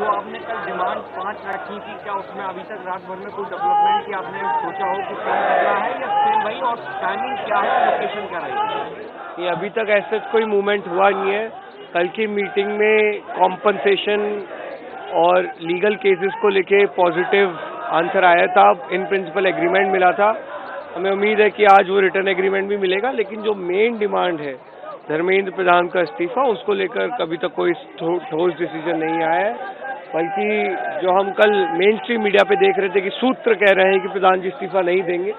जो आपने कल डिमांड 5 रखी थी, क्या उसमें अभी तक रात भर में कोई डेवलपमेंट की आपने सोचा हो कि क्या करना है या सेम वही, और टाइमिंग क्या है, लोकेशन क्या रहेगी? ये अभी तक ऐसा कोई मूवमेंट हुआ नहीं है। कल की मीटिंग में कॉम्पनसेशन और लीगल केसेस को लेके पॉजिटिव आंसर आया था, इन प्रिंसिपल एग्रीमेंट मिला था। हमें उम्मीद है कि आज वो रिटर्न एग्रीमेंट भी मिलेगा, लेकिन जो मेन डिमांड है धर्मेंद्र प्रधान का इस्तीफा, उसको लेकर कभी तक कोई ठोस डिसीजन नहीं आया है। बल्कि जो हम कल मेन स्ट्रीम मीडिया पे देख रहे थे कि सूत्र कह रहे हैं कि प्रधान जी इस्तीफा नहीं देंगे,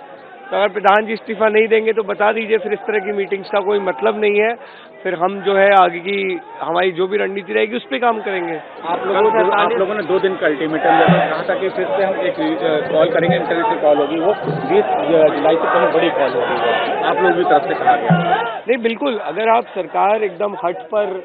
तो अगर प्रधान जी इस्तीफा नहीं देंगे तो बता दीजिए, फिर इस तरह की मीटिंग्स का कोई मतलब नहीं है। फिर हम जो है आगे की हमारी जो भी रणनीति रहेगी उस पर काम करेंगे। आप लोगों ने 2 दिन का अल्टीमेटम दिया था, कहा था कि फिर से हम एक कॉल करेंगे, इंटरनेशनल कॉल होगी, वो 20 जुलाई से पहले बड़ी कॉल होगी, आप लोग की तरफ से कहा गया। नहीं, बिल्कुल, अगर आप सरकार एकदम हट पर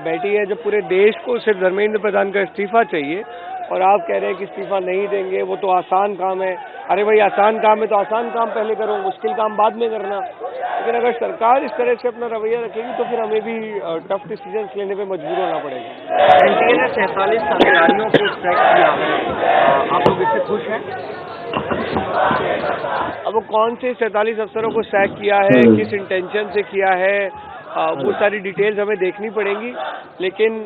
बैठी है, जब पूरे देश को सिर्फ धर्मेंद्र प्रधान का इस्तीफा चाहिए और आप कह रहे हैं कि इस्तीफा नहीं देंगे, वो तो आसान काम है। अरे भाई, आसान काम है तो आसान काम पहले करो, मुश्किल काम बाद में करना। लेकिन अगर सरकार इस तरह से अपना रवैया रखेगी तो फिर हमें भी टफ डिसीजन लेने पे मजबूर होना पड़ेगा। एनटीए ने 47 अधिकारियों को सैक किया है, आप लोग इससे खुश हैं? अब वो कौन से 47 अफसरों को सैक किया है, किस इंटेंशन से किया है, वो सारी डिटेल्स हमें देखनी पड़ेंगी। लेकिन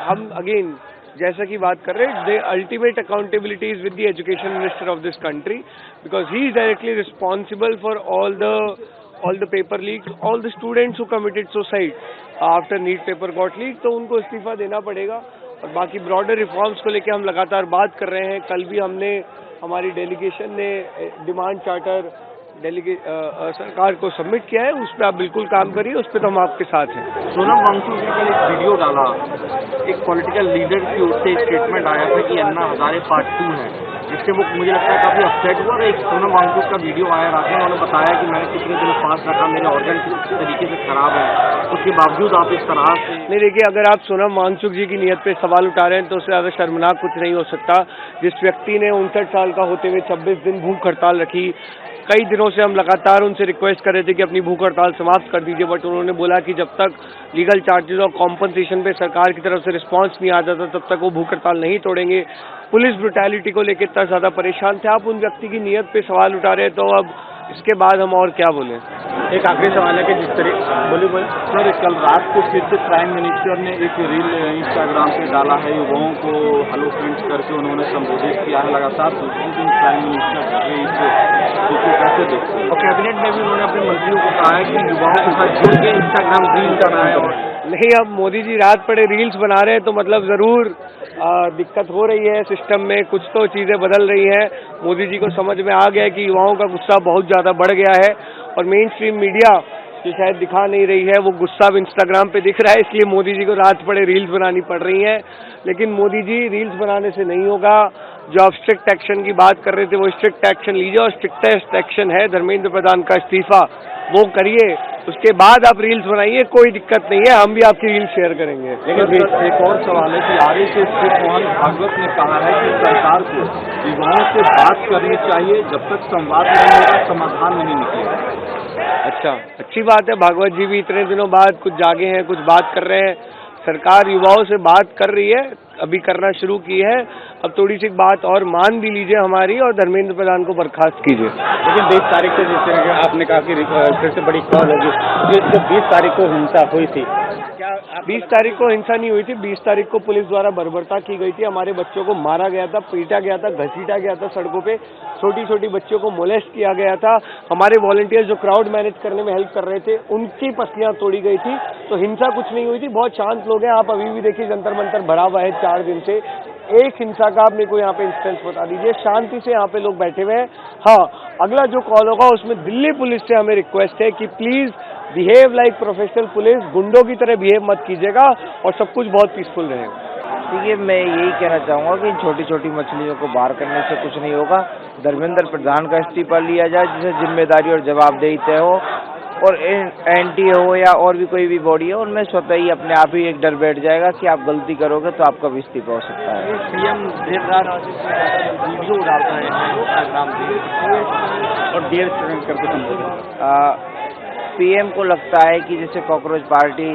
हम अगेन जैसा कि बात कर रहे हैं, the ultimate accountability is with the education minister of this country, because he is directly responsible for all the paper leaks, all the students who committed suicide after NEET paper got leak, तो उनको इस्तीफा देना पड़ेगा। और बाकी broader reforms को लेकर हम लगातार बात कर रहे हैं। कल भी हमारी डेलीगेशन ने डिमांड चार्टर सरकार को सबमिट किया है, उस पर आप बिल्कुल काम करिए, उस पर तो हम आपके साथ हैं। सोनम वांगचुक ने कल एक वीडियो डाला, एक पॉलिटिकल लीडर की ओर से स्टेटमेंट आया था कि अन्ना हजारे पार्ट 2 है, जिससे वो मुझे लगता है काफी अपसेट हुआ। और एक सोनम वांगचुक का वीडियो आया रात में, उन्होंने बताया कि मैंने कितने दिन फास्ट रखा, मेरे ऑर्गन किस तरीके से खराब है, उसके बावजूद आप इस तरह से। नहीं, देखिए, अगर आप सोनम वांगचुक जी की नीयत पे सवाल उठा रहे हैं तो उससे ज्यादा शर्मनाक कुछ नहीं हो सकता। जिस व्यक्ति ने 59 साल का होते हुए 26 दिन भूख हड़ताल रखी, कई दिनों से हम लगातार उनसे रिक्वेस्ट कर रहे थे कि अपनी भूख हड़ताल समाप्त कर दीजिए, बट उन्होंने बोला कि जब तक लीगल चार्जेस और कॉम्पनसेशन पे सरकार की तरफ से रिस्पांस नहीं आता था तब तक वो भूख हड़ताल नहीं तोड़ेंगे। पुलिस ब्रुटैलिटी को लेकर इतना ज्यादा परेशान थे। आप उन व्यक्ति की नीयत पे सवाल उठा रहे हैं, तो अब इसके बाद हम और क्या बोलें। एक आखिरी सवाल है कि जिस तरह बोलिए सर, कल रात को फिर से प्राइम मिनिस्टर ने एक रील इंस्टाग्राम पे डाला है, युवाओं को हेलो फ्रेंड्स करके उन्होंने संबोधित किया है। लगातार दूसरे दिन प्राइम मिनिस्टर इसे कैसे देखते हैं? और कैबिनेट में भी उन्होंने अपने मंत्रियों को कहा है कि युवाओं के साथ जुड़ के इंस्टाग्राम रील करना है। नहीं, अब मोदी जी रात पड़े रील्स बना रहे हैं तो मतलब जरूर दिक्कत हो रही है सिस्टम में, कुछ तो चीजें बदल रही हैं। मोदी जी को समझ में आ गया है कि युवाओं का गुस्सा बहुत ज्यादा बढ़ गया है, और मेन स्ट्रीम मीडिया जो शायद दिखा नहीं रही है, वो गुस्सा अब इंस्टाग्राम पे दिख रहा है, इसलिए मोदी जी को रात पड़े रील्स बनानी पड़ रही हैं। लेकिन मोदी जी, रील्स बनाने से नहीं होगा। जो आप स्ट्रिक्ट एक्शन की बात कर रहे थे, वो स्ट्रिक्ट एक्शन लीजिए, और स्ट्रिक्टेस्ट एक्शन है धर्मेंद्र प्रधान का इस्तीफा, वो करिए। उसके बाद आप रील्स बनाइए, कोई दिक्कत नहीं है, हम भी आपकी रील्स शेयर करेंगे। लेकिन एक और सवाल है कि आरएसएस के मोहन भागवत ने कहा है कि सरकार को युवाओं से बात करनी चाहिए, जब तक संवाद नहीं होगा समाधान नहीं निकलेगा। अच्छा, अच्छी बात है। भागवत जी भी इतने दिनों बाद कुछ जागे हैं, कुछ बात कर रहे हैं। सरकार युवाओं से बात कर रही है, अभी करना शुरू की है। अब थोड़ी सी बात और मान भी लीजिए हमारी, और धर्मेंद्र प्रधान को बर्खास्त कीजिए। लेकिन 20 तारीख से जिस तरह आपने कहा कि फिर से बड़ी कॉल होगी, जो 20 तारीख को हिंसा हुई थी, क्या 20 तारीख को हिंसा नहीं हुई थी। 20 तारीख को पुलिस द्वारा बर्बरता की गई थी, हमारे बच्चों को मारा गया था, पीटा गया था, घसीटा गया था सड़कों पे, छोटी छोटी बच्चियों को मोलेस्ट किया गया था। हमारे वॉलंटियर्स जो क्राउड मैनेज करने में हेल्प कर रहे थे, उनकी पसलियां तोड़ी गई थी। तो हिंसा कुछ नहीं हुई थी, बहुत शांत लोग हैं। आप अभी भी देखिए, जंतर मंतर भरा हुआ है 4 दिन से। एक हिंसा का आप मेरे को यहाँ पे इंस्टेंस बता दीजिए। शांति से यहाँ पे लोग बैठे हुए हैं। हाँ, अगला जो कॉल होगा उसमें दिल्ली पुलिस से हमें रिक्वेस्ट है कि please behave like professional police, गुंडों की तरह बिहेव मत कीजिएगा, और सब कुछ बहुत पीसफुल रहेगा। देखिए, मैं यही कहना चाहूँगा कि छोटी छोटी मछलियों को बाहर करने से कुछ नहीं होगा। धर्मेंद्र प्रधान का इस्तीफा लिया जाए, जिसे जिम्मेदारी और जवाबदेही तय हो, और एनटीए हो या और भी कोई भी बॉडी हो, उनमें स्वतः ही अपने आप ही एक डर बैठ जाएगा कि आप गलती करोगे तो आपका भी इस्तीफा हो सकता है। सीएम देर रात वीडियो डालता है इंस्टाग्राम पे और डियर स्टूडेंट करके संबोधित। पीएम को लगता है कि जैसे कॉकरोच पार्टी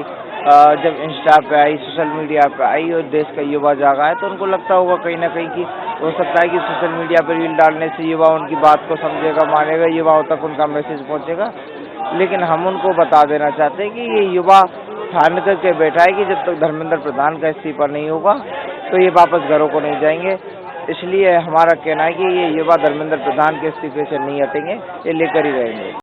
जब इंस्टा पे आई, सोशल मीडिया पे आई और देश का युवा जागा है, तो उनको लगता होगा कहीं ना कहीं कि हो सकता है कि सोशल मीडिया पर रील डालने से युवा उनकी बात को समझेगा, मानेगा, युवाओं तक उनका मैसेज पहुंचेगा। लेकिन हम उनको बता देना चाहते हैं कि ये युवा ठान करके बैठा है कि जब तक धर्मेंद्र प्रधान का इस्तीफा नहीं होगा तो ये वापस घरों को नहीं जाएंगे। इसलिए हमारा कहना है कि ये युवा धर्मेंद्र प्रधान के इस्तीफे से नहीं हटेंगे, ये लेकर ही रहेंगे।